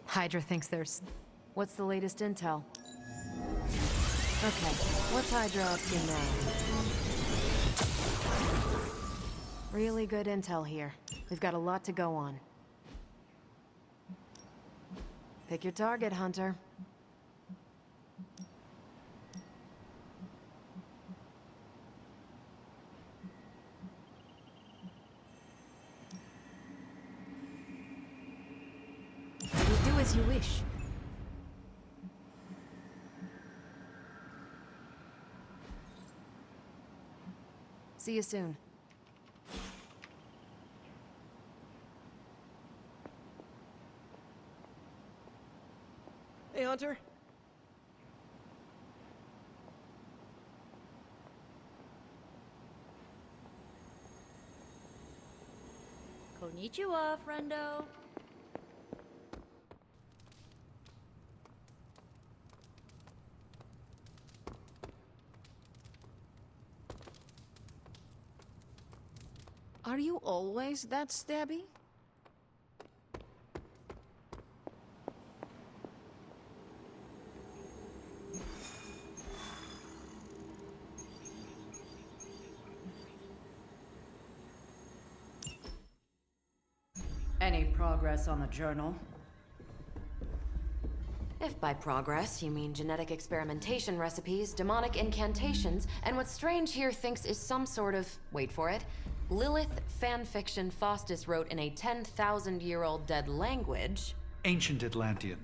Hydra thinks there's... What's the latest intel? Okay, what's Hydra up to now? Really good intel here. We've got a lot to go on. Pick your target, Hunter. You do as you wish. See you soon. Hey, Hunter. Konnichiwa, friendo. Are you always that stabby? Any progress on the journal? If by progress you mean genetic experimentation recipes, demonic incantations, and what Strange here thinks is some sort of, wait for it, Lilith fanfiction Faustus wrote in a 10,000-year-old dead language... Ancient Atlantean.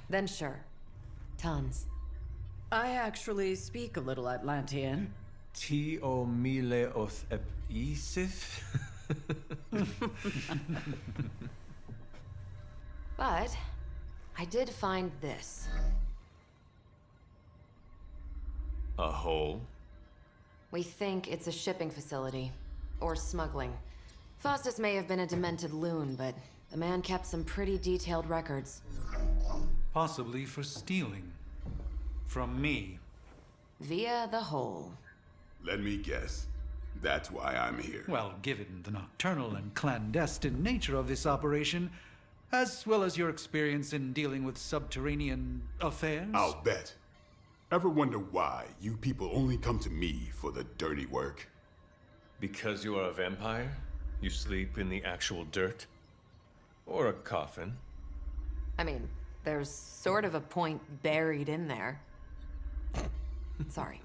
Then sure. Tons. I actually speak a little Atlantean. Ti o mile oth ep isis? But I did find this. A hole? We think it's a shipping facility. Or smuggling. Faustus may have been a demented loon, but the man kept some pretty detailed records. Possibly for stealing. From me. Via the hole. Let me guess. That's why I'm here. Well, given the nocturnal and clandestine nature of this operation, as well as your experience in dealing with subterranean affairs... I'll bet. Ever wonder why you people only come to me for the dirty work? Because you are a vampire? You sleep in the actual dirt? Or a coffin? I mean, there's sort of a point buried in there. Sorry.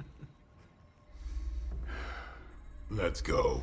Let's go.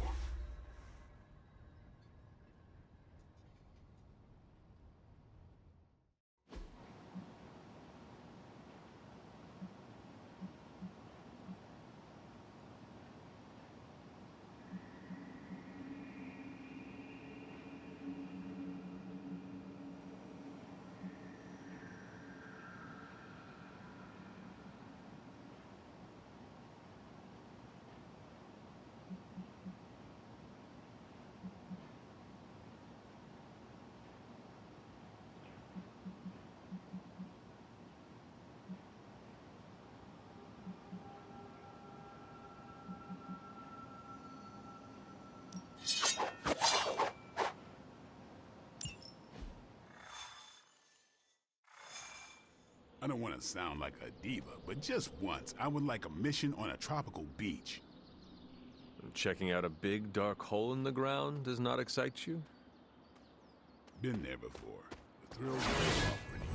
I don't want to sound like a diva, but just once, I would like a mission on a tropical beach. Checking out a big dark hole in the ground does not excite you? Been there before. The thrills wear off pretty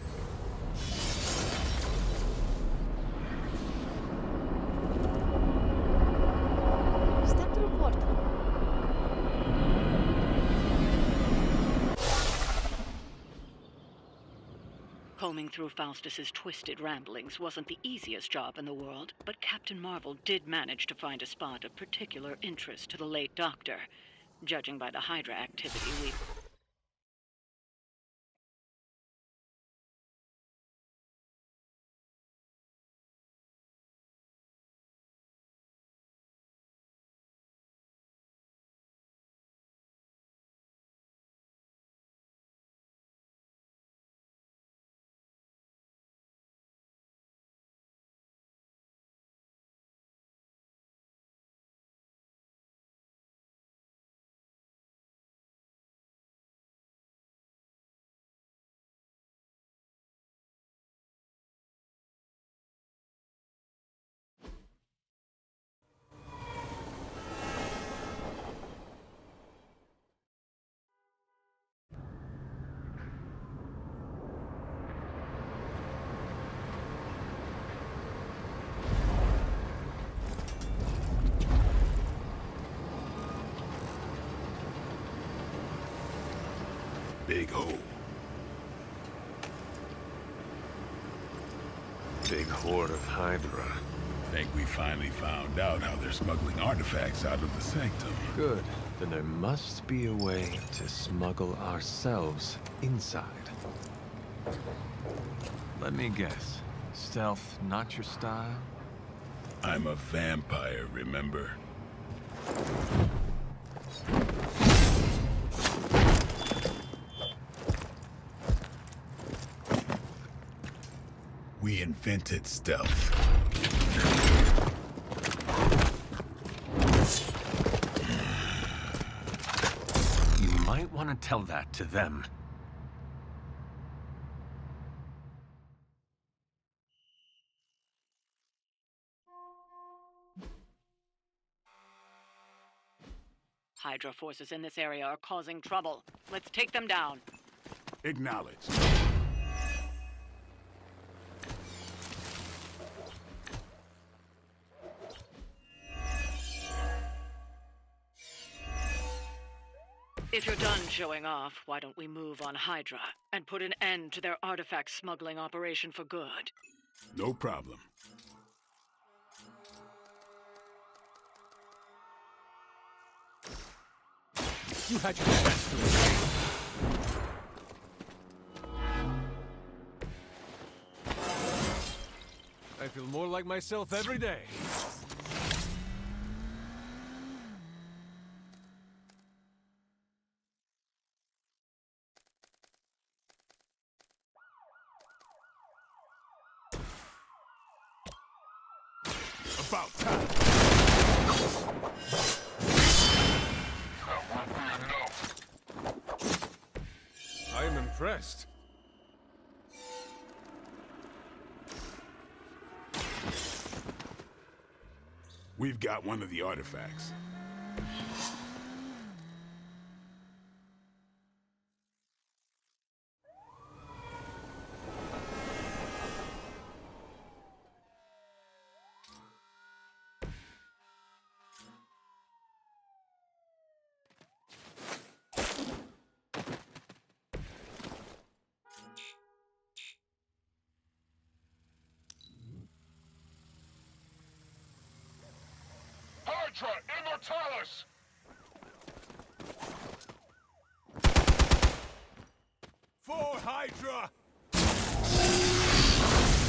Step through portal. Combing through Faustus's twisted ramblings wasn't the easiest job in the world, but Captain Marvel did manage to find a spot of particular interest to the late Doctor. Judging by the Hydra activity, we... big hole. Big horde of Hydra. Think we finally found out how they're smuggling artifacts out of the sanctum. Good. Then there must be a way to smuggle ourselves inside. Let me guess. Stealth not your style? I'm a vampire, remember? We invented stealth. You might want to tell that to them. Hydra forces in this area are causing trouble. Let's take them down. Acknowledged. If you're done showing off, why don't we move on Hydra and put an end to their artifact smuggling operation for good? No problem. You had your chance to escape. I feel more like myself every day. About time. I am impressed. We've got one of the artifacts. Hydra Immortalis! For Hydra!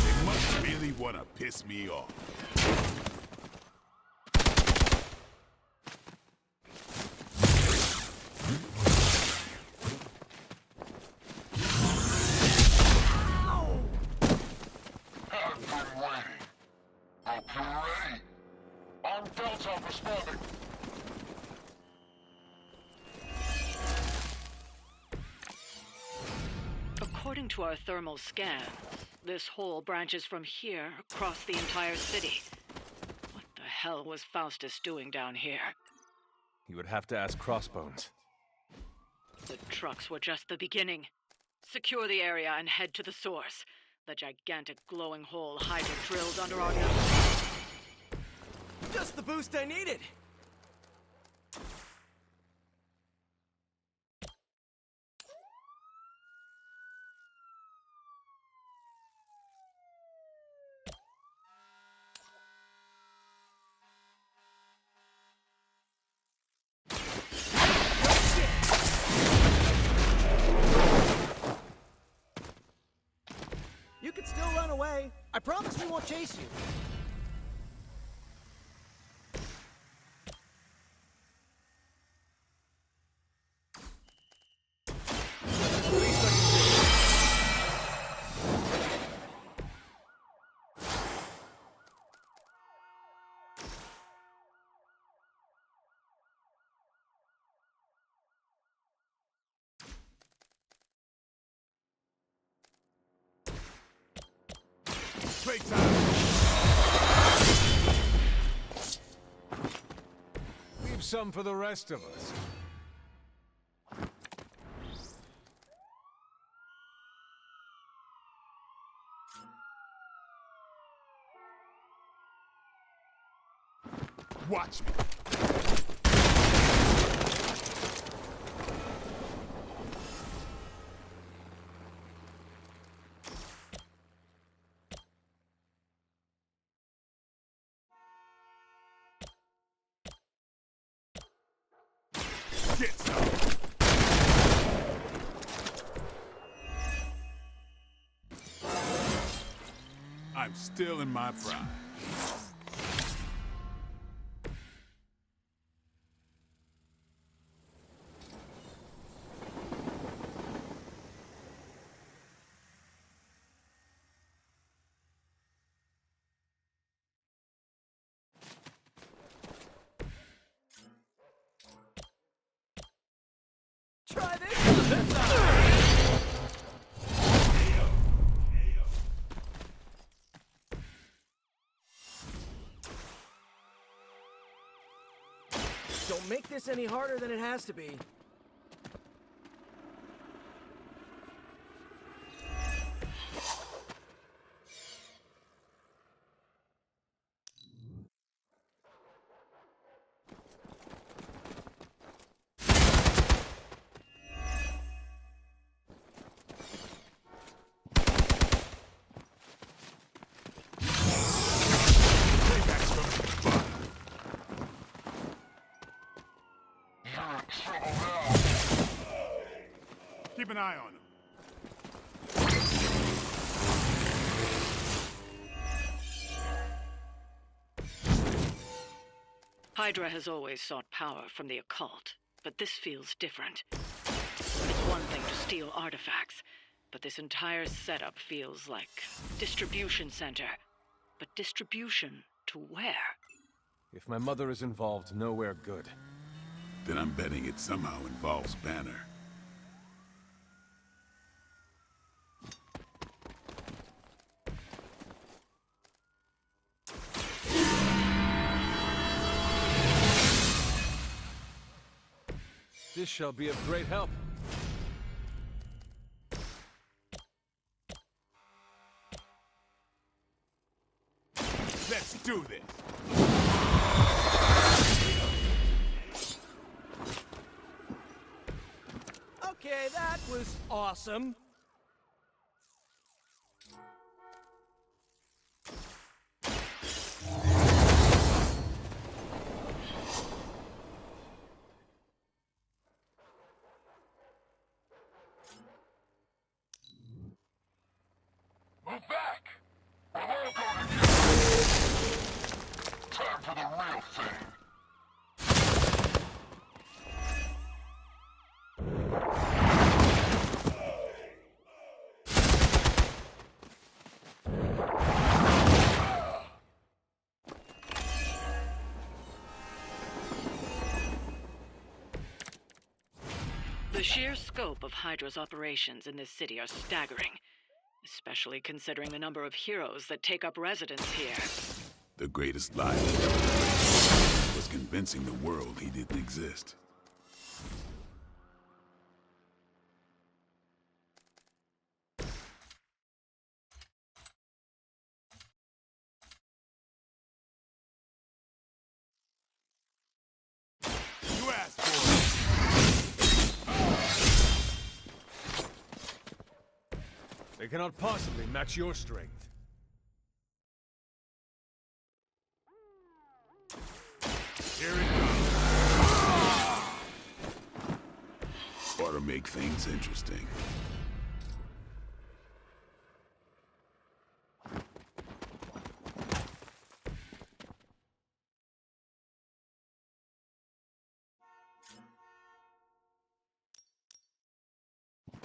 They must really want to piss me off. Have been waiting. Hope you're ready. On Delta responding. According to our thermal scans, this hole branches from here across the entire city. What the hell was Faustus doing down here? You would have to ask Crossbones. The trucks were just the beginning. Secure the area and head to the source. The gigantic glowing hole Hydra drilled under our nose. Just the boost I needed! You can still run away. I promise we won't chase you. Break time! Leave some for the rest of us. Watch me! Get some. I'm still in my prime. Try this. Don't make this any harder than it has to be. Payback's coming from the bottom. You're in trouble now. Keep an eye on him. Hydra has always sought power from the occult, but this feels different. It's one thing to steal artifacts, but this entire setup feels like distribution center. But distribution to where? If my mother is involved, nowhere good. Then I'm betting it somehow involves Banner. This shall be of great help. Let's do this. Okay, that was awesome. Move back! We're all going to get time for the real thing. The sheer scope of Hydra's operations in this city are staggering, especially considering the number of heroes that take up residence here. The greatest lie he ever told was convincing the world he didn't exist. You asked for it. They cannot possibly match your strength. Here it comes. Ought to make things interesting.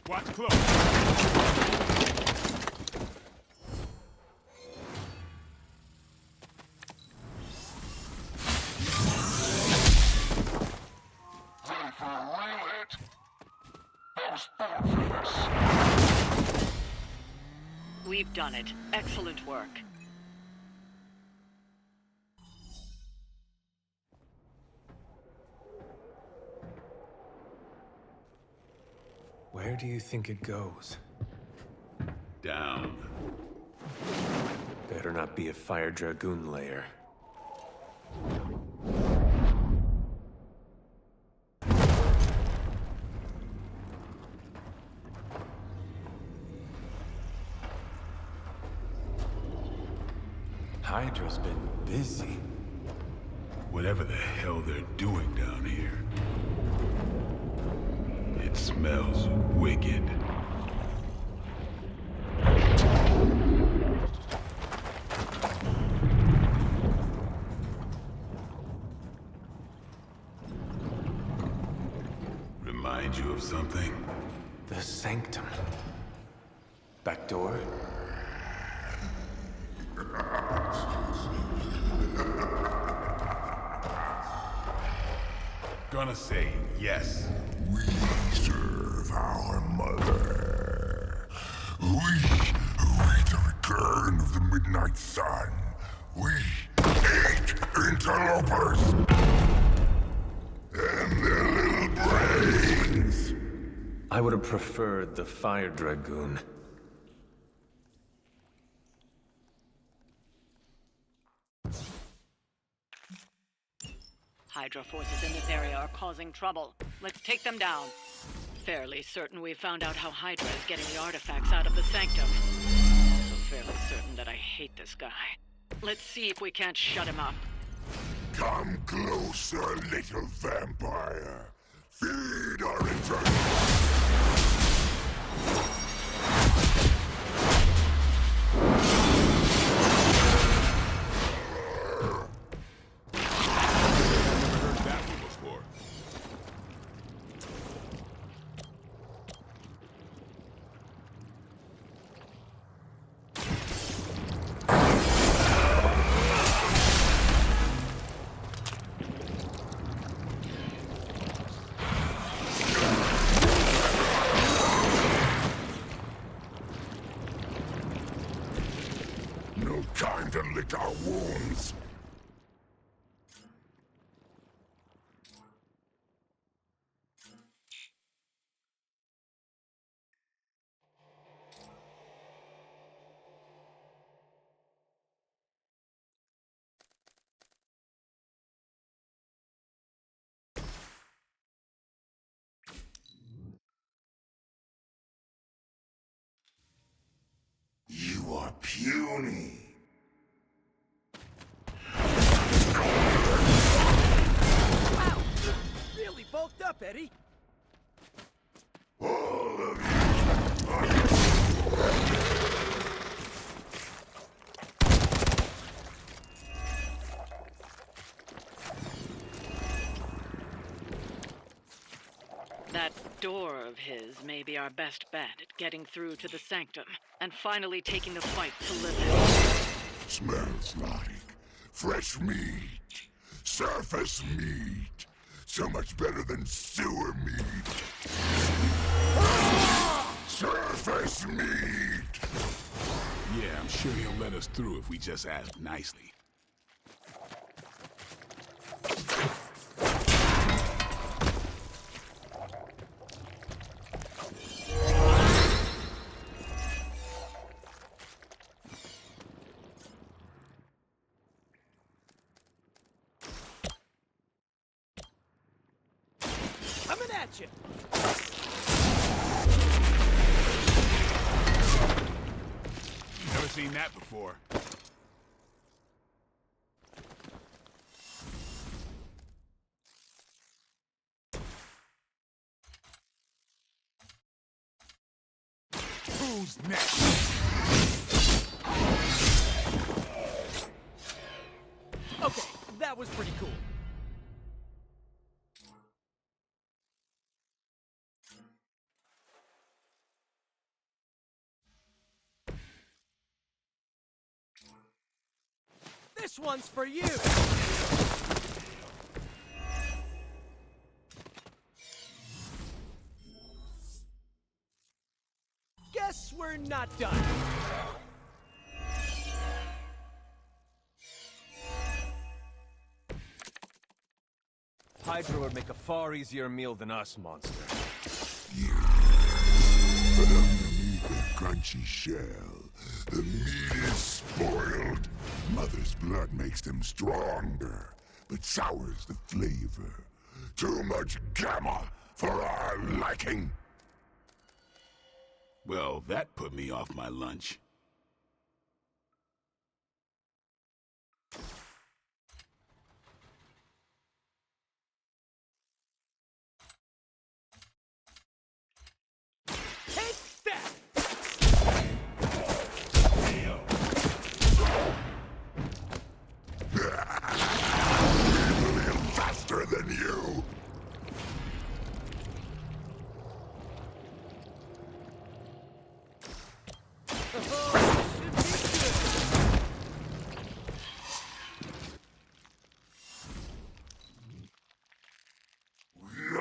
Watch close. Ready for a real hit? I was born for this. We've done it. Excellent work. Where do you think it goes? Down. Better not be a Fire Dragoon lair. Hydra's been busy. Whatever the hell they're doing down here. It smells wicked. Remind you of something? The sanctum. Back door? Gonna say yes. We serve our mother. We await the return of the midnight sun. We hate interlopers and their little brains. I would have preferred the Fire Dragoon. Hydra forces in this area are causing trouble. Let's take them down. Fairly certain we found out how Hydra is getting the artifacts out of the sanctum. Also fairly certain that I hate this guy. Let's see if we can't shut him up. Come closer, little vampire. Feed our interest. Heard that one before. No time to lick our wounds. You are puny. Wow! Really bulked up, Eddie. All of That door of his may be our best bet at getting through to the sanctum and finally taking the fight to Lilith. Smells like fresh meat. Surface meat. So much better than sewer meat. Surface meat! Yeah, I'm sure he'll let us through if we just ask nicely. Coming at you. Never seen that before. Who's next? Okay, that was pretty cool. This one's for you! Guess we're not done. Hydra would make a far easier meal than us, monster. But underneath the crunchy shell, the meat is spoiled. Mother's blood makes them stronger, but sours the flavor. Too much gamma for our liking. Well, that put me off my lunch.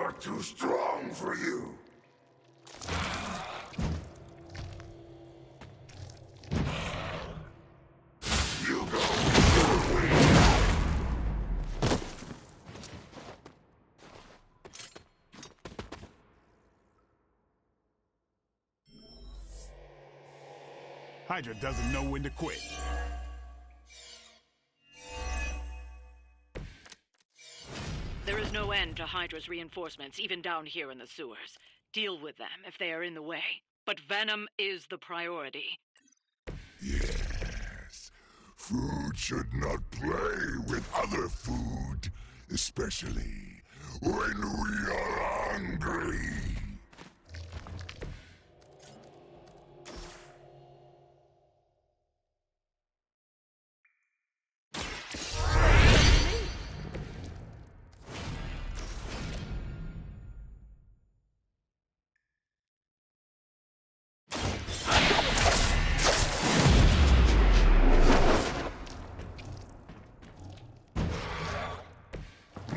are too strong for you. You go. Hydra doesn't know when to quit. There is no end to Hydra's reinforcements, even down here in the sewers. Deal with them if they are in the way. But Venom is the priority. Yes. Food should not play with other food, especially when we are hungry.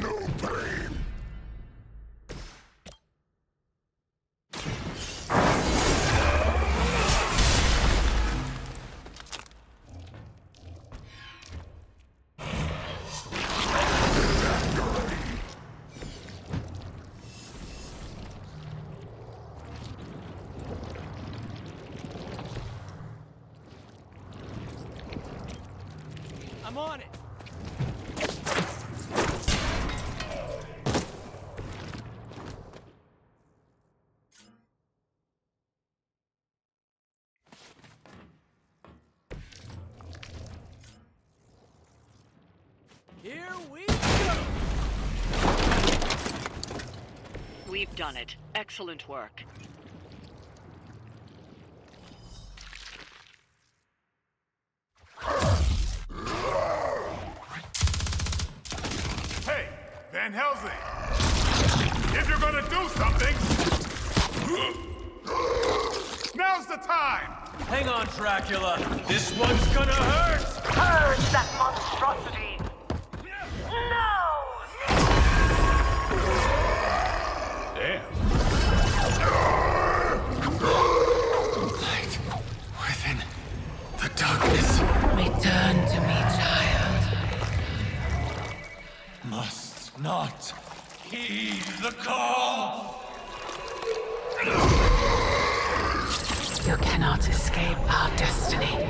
No pain. I'm on it. Here we go! We've done it. Excellent work. Hey, Van Helsing! If you're gonna do something, now's the time! Hang on, Dracula. This one's gonna hurt! Purge that monstrosity! Now! Damn. Light within the darkness. Return to me, child. Must not heed the call! You cannot escape our destiny.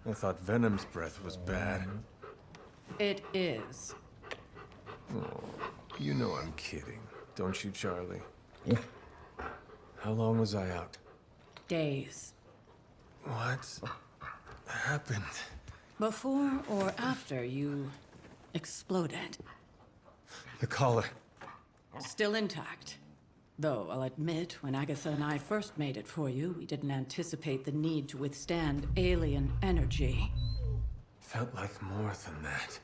I thought Venom's breath was bad. It is. Oh, you know I'm kidding, don't you, Charlie? How long was I out? Days. What happened? Before or after you exploded. The collar. Still intact. Though I'll admit, when Agatha and I first made it for you, we didn't anticipate the need to withstand alien energy. Felt like more than that.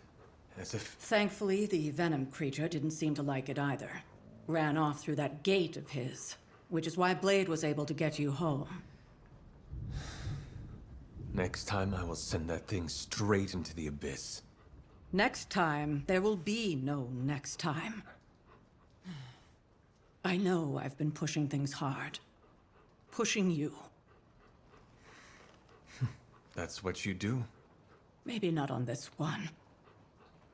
As if... Thankfully, the venom creature didn't seem to like it either. Ran off through that gate of his, which is why Blade was able to get you home. Next time I will send that thing straight into the abyss. Next time, there will be no next time. I know I've been pushing things hard. Pushing you. That's what you do? Maybe not on this one.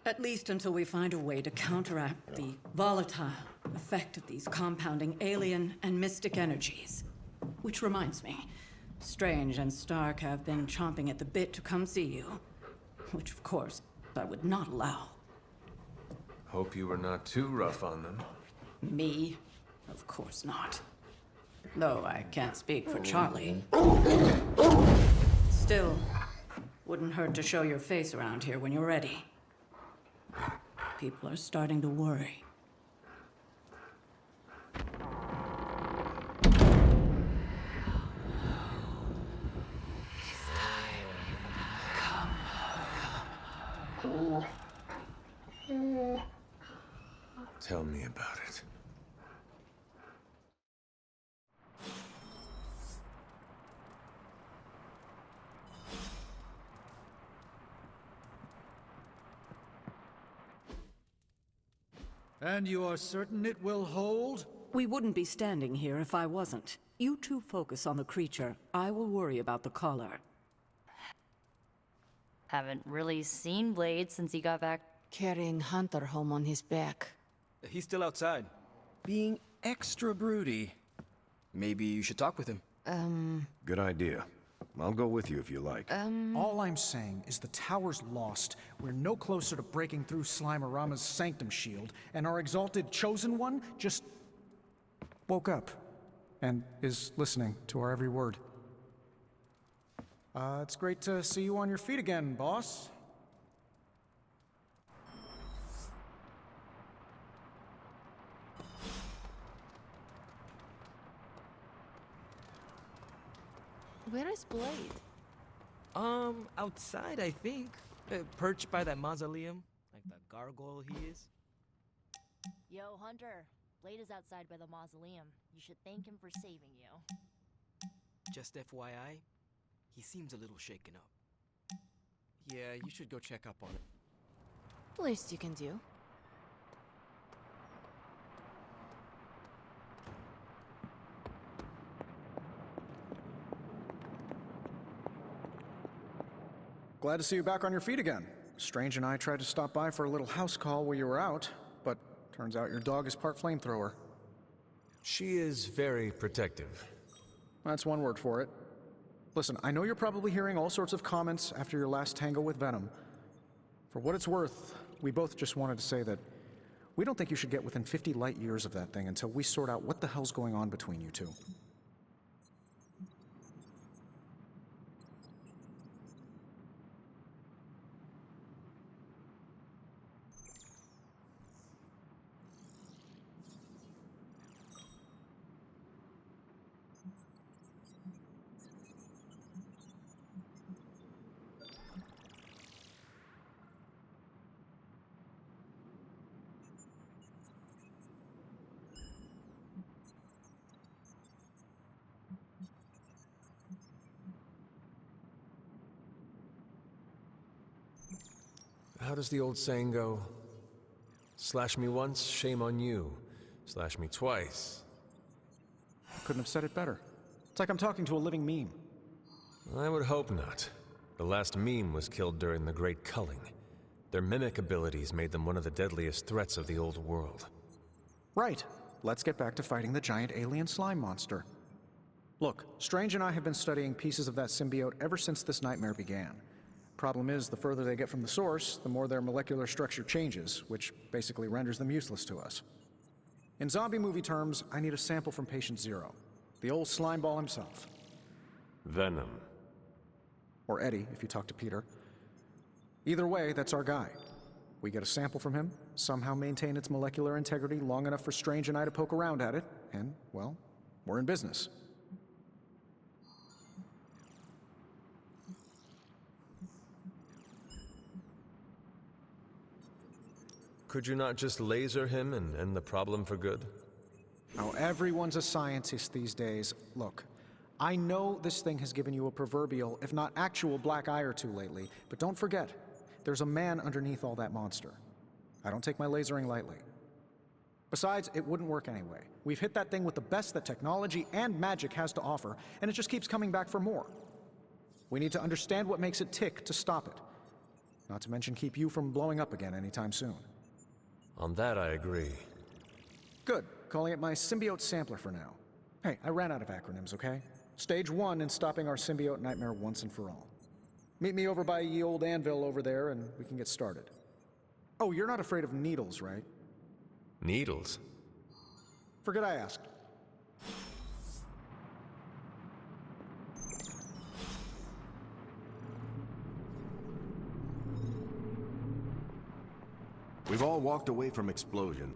At least until we find a way to counteract the volatile effect of these compounding alien and mystic energies. Which reminds me, Strange and Stark have been chomping at the bit to come see you. Which, of course, I would not allow. Hope you were not too rough on them. Me? Of course not. Though I can't speak for Charlie. Still, wouldn't hurt to show your face around here when you're ready. People are starting to worry. Tell me about it. And you are certain it will hold? We wouldn't be standing here if I wasn't. You two focus on the creature. I will worry about the collar. Haven't really seen Blade since he got back. Carrying Hunter home on his back. He's still outside. Being extra broody. Maybe you should talk with him. Good idea. I'll go with you if you like. All I'm saying is the tower's lost. We're no closer to breaking through Slimerama's sanctum shield, and our exalted chosen one just woke up and is listening to our every word. It's great to see you on your feet again, boss. Where is Blade? Outside, I think. Perched by that mausoleum, like the gargoyle he is. Yo, Hunter. Blade is outside by the mausoleum. You should thank him for saving you. Just FYI, he seems a little shaken up. Yeah, you should go check up on him. Least you can do. Glad to see you back on your feet again. Strange and I tried to stop by for a little house call while you were out, but turns out your dog is part flamethrower. She is very protective. That's one word for it. Listen, I know you're probably hearing all sorts of comments after your last tango with Venom. For what it's worth, we both just wanted to say that we don't think you should get within 50 light years of that thing until we sort out what the hell's going on between you two. How does the old saying go? Slash me once, shame on you. Slash me twice. Couldn't have said it better. It's like I'm talking to a living meme. I would hope not. The last meme was killed during the Great Culling. Their mimic abilities made them one of the deadliest threats of the old world. Right. Let's get back to fighting the giant alien slime monster. Look, Strange and I have been studying pieces of that symbiote ever since this nightmare began. Problem is, the further they get from the source, the more their molecular structure changes, which basically renders them useless to us. In zombie movie terms, I need a sample from Patient Zero. The old slime ball himself. Venom. Or Eddie, if you talk to Peter. Either way, that's our guy. We get a sample from him, somehow maintain its molecular integrity long enough for Strange and I to poke around at it, and, well, we're in business. Could you not just laser him and end the problem for good? Oh, everyone's a scientist these days. Look, I know this thing has given you a proverbial, if not actual, black eye or two lately, but don't forget, there's a man underneath all that monster. I don't take my lasering lightly. Besides, it wouldn't work anyway. We've hit that thing with the best that technology and magic has to offer, and it just keeps coming back for more. We need to understand what makes it tick to stop it. Not to mention keep you from blowing up again anytime soon. On that, I agree. Good. Calling it my symbiote sampler for now. Hey, I ran out of acronyms, okay? Stage 1 in stopping our symbiote nightmare once and for all. Meet me over by ye old anvil over there and we can get started. Oh, you're not afraid of needles, right? Needles? Forget I asked. We've all walked away from explosion.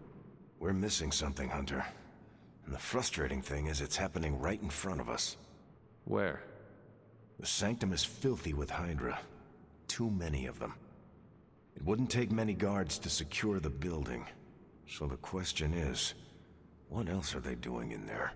We're missing something, Hunter. And the frustrating thing is it's happening right in front of us. Where? The Sanctum is filthy with Hydra. Too many of them. It wouldn't take many guards to secure the building. So the question is, what else are they doing in there?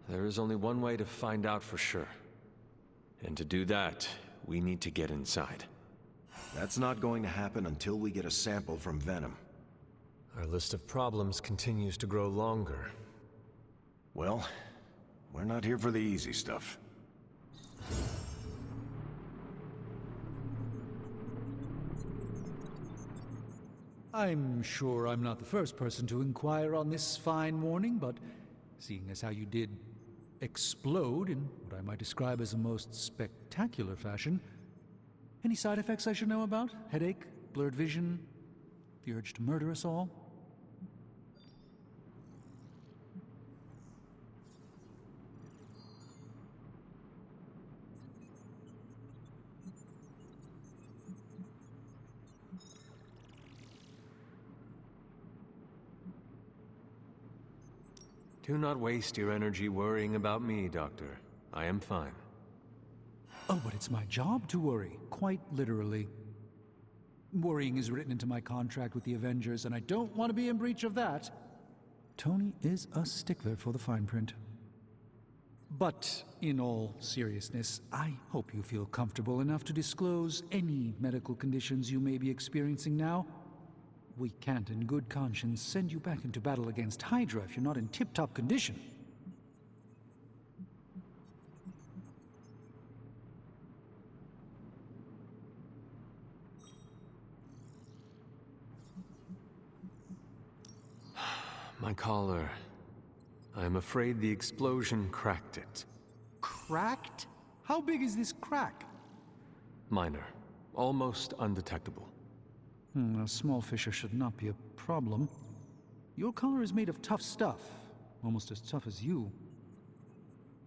There is only one way to find out for sure. And to do that, we need to get inside. That's not going to happen until we get a sample from Venom. Our list of problems continues to grow longer. Well, we're not here for the easy stuff. I'm sure I'm not the first person to inquire on this fine morning, but seeing as how you did explode in what I might describe as a most spectacular fashion, any side effects I should know about? Headache? Blurred vision? The urge to murder us all? Do not waste your energy worrying about me, Doctor. I am fine. Oh, but it's my job to worry, quite literally. Worrying is written into my contract with the Avengers, and I don't want to be in breach of that. Tony is a stickler for the fine print. But, in all seriousness, I hope you feel comfortable enough to disclose any medical conditions you may be experiencing now. We can't in good conscience send you back into battle against Hydra if you're not in tip-top condition. My collar. I am afraid the explosion cracked it. Cracked? How big is this crack? Minor. Almost undetectable. A small fissure should not be a problem. Your collar is made of tough stuff, almost as tough as you.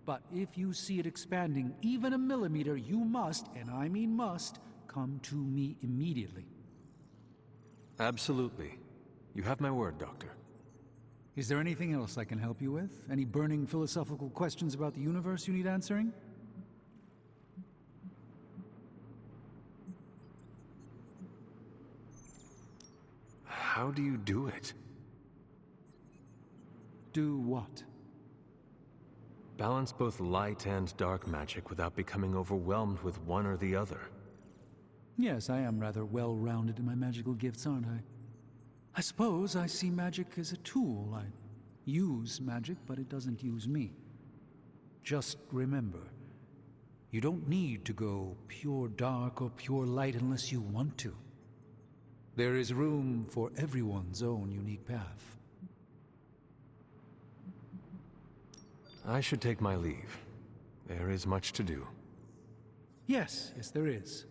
But if you see it expanding even a millimeter, you must, and I mean must, come to me immediately. Absolutely. You have my word, Doctor. Is there anything else I can help you with? Any burning philosophical questions about the universe you need answering? How do you do it? Do what? Balance both light and dark magic without becoming overwhelmed with one or the other. Yes, I am rather well-rounded in my magical gifts, aren't I? I suppose I see magic as a tool. I use magic, but it doesn't use me. Just remember, you don't need to go pure dark or pure light unless you want to. There is room for everyone's own unique path. I should take my leave. There is much to do. Yes, there is.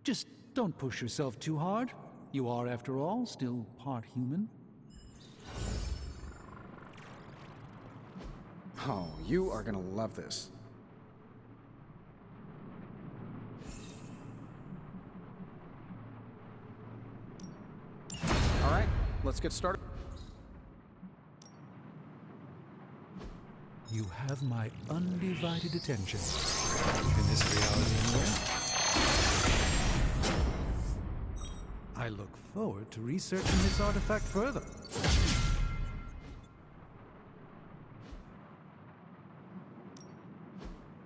Just don't push yourself too hard. You are, after all, still part human. Oh, you are gonna love this. All right, let's get started. You have my undivided attention. In this reality, anyway. I look forward to researching this artifact further.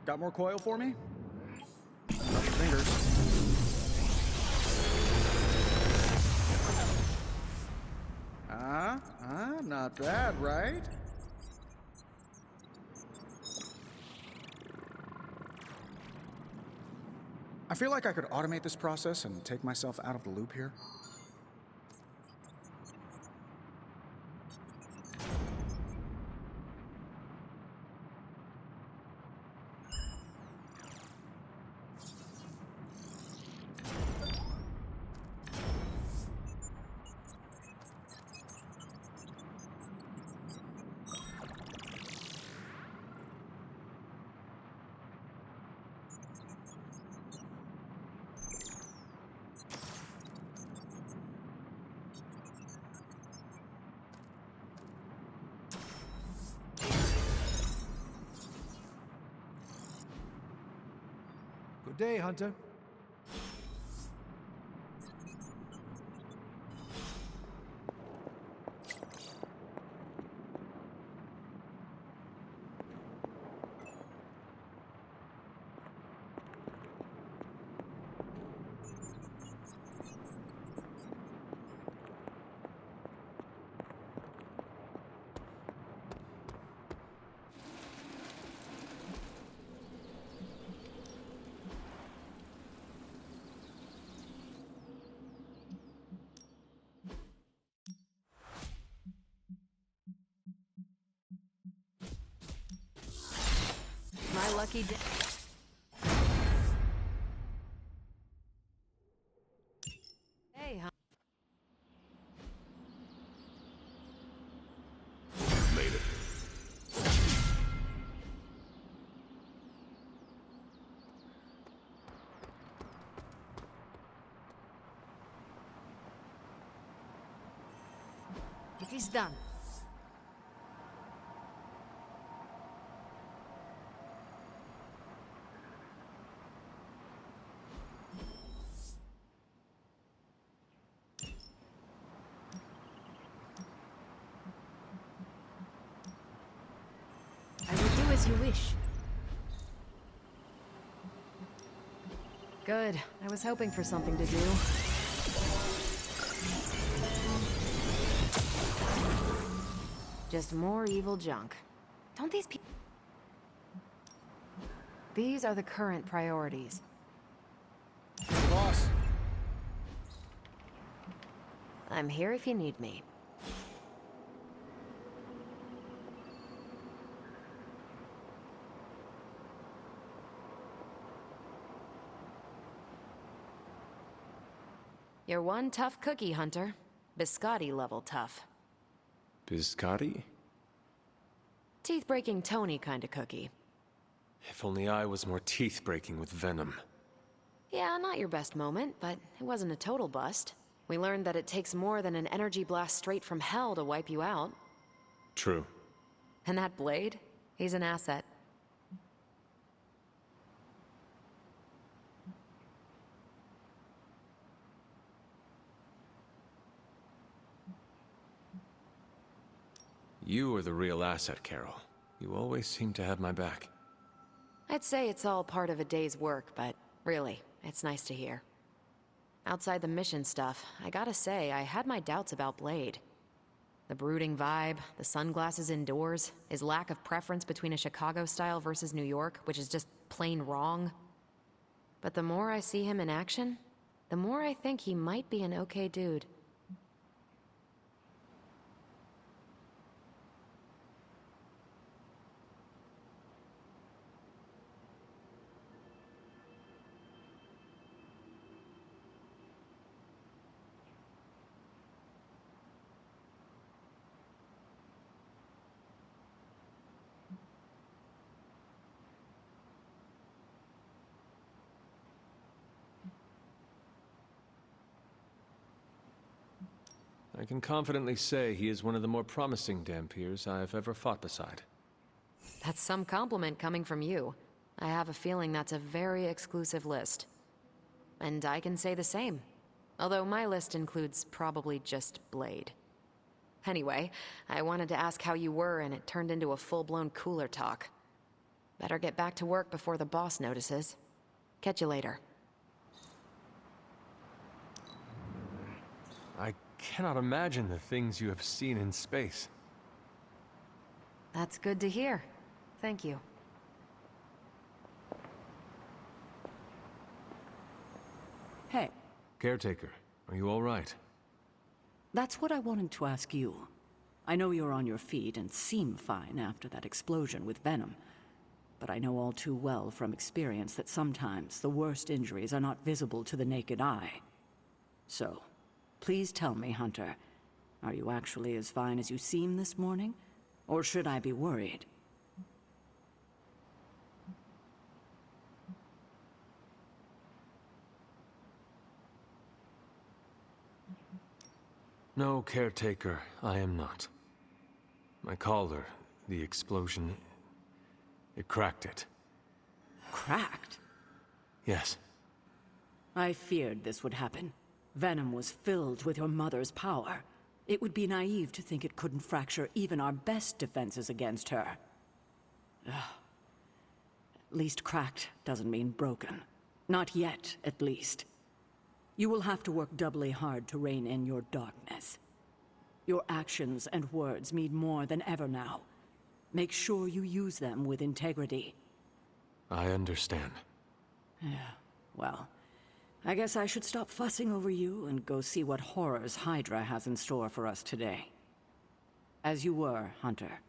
Got more coil for me? Cross your fingers. Not bad, right? I feel like I could automate this process and take myself out of the loop here. Good day, Hunter. My lucky day. Hey, huh? Made it. It is done. I will do as you wish. Good. I was hoping for something to do. Just more evil junk. Don't these people... These are the current priorities. Boss. I'm here if you need me. You're one tough cookie, Hunter. Biscotti level tough. Biscotti? Teeth-breaking Tony kind of cookie. If only I was more teeth-breaking with venom. Yeah, not your best moment, but it wasn't a total bust. We learned that it takes more than an energy blast straight from hell to wipe you out. True. And that blade? He's an asset. You are the real asset, Carol. You always seem to have my back. I'd say it's all part of a day's work, but really, it's nice to hear. Outside the mission stuff, I gotta say, I had my doubts about Blade. The brooding vibe, the sunglasses indoors, his lack of preference between a Chicago style versus New York, which is just plain wrong. But the more I see him in action, the more I think he might be an okay dude. I can confidently say he is one of the more promising Dampiers I have ever fought beside. That's some compliment coming from you. I have a feeling that's a very exclusive list. And I can say the same. Although my list includes probably just Blade. Anyway, I wanted to ask how you were, and it turned into a full-blown cooler talk. Better get back to work before the boss notices. Catch you later. I cannot imagine the things you have seen in space. That's good to hear. Thank you. Hey. Caretaker, are you all right? That's what I wanted to ask you. I know you're on your feet and seem fine after that explosion with Venom. But I know all too well from experience that sometimes the worst injuries are not visible to the naked eye. So, please tell me, Hunter, are you actually as fine as you seem this morning? Or should I be worried? No, Caretaker, I am not. My collar, the explosion, it cracked it. Cracked? Yes. I feared this would happen. Venom was filled with your mother's power. It would be naive to think it couldn't fracture even our best defenses against her. Ugh. At least cracked doesn't mean broken. Not yet, at least. You will have to work doubly hard to rein in your darkness. Your actions and words mean more than ever now. Make sure you use them with integrity. I understand. Yeah, well, I guess I should stop fussing over you and go see what horrors Hydra has in store for us today. As you were, Hunter.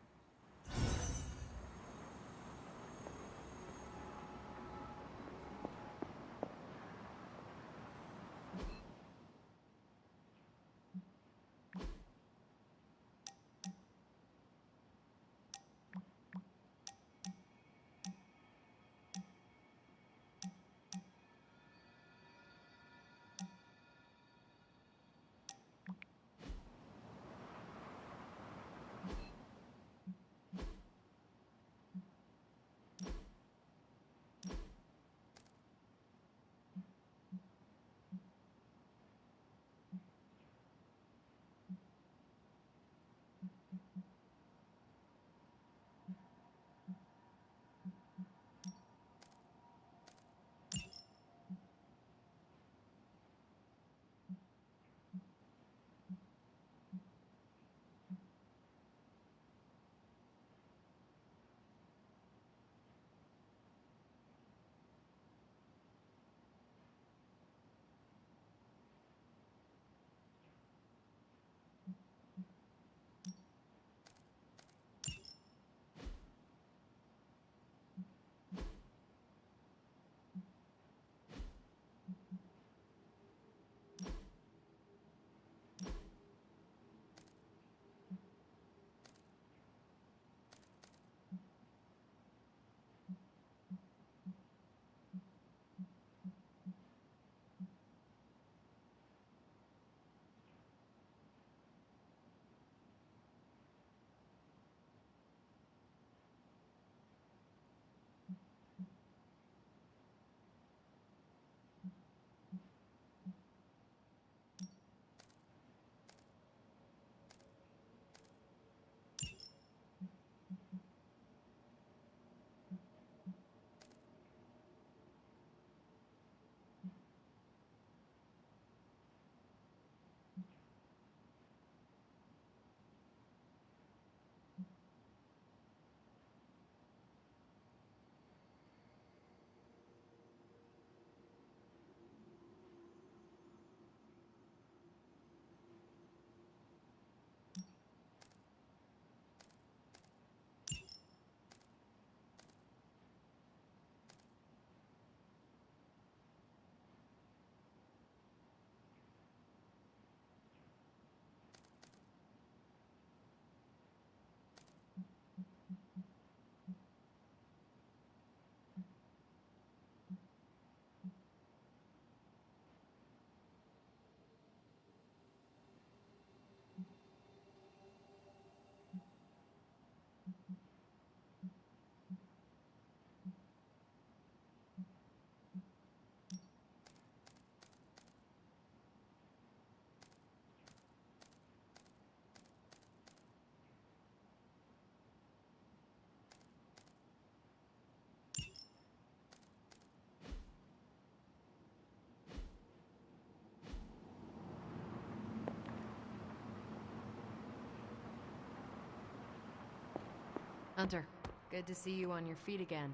Hunter, good to see you on your feet again.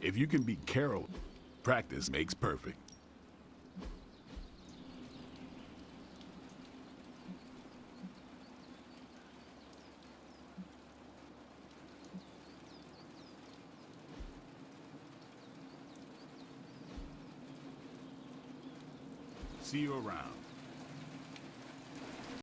If you can beat Carol, practice makes perfect. See you around.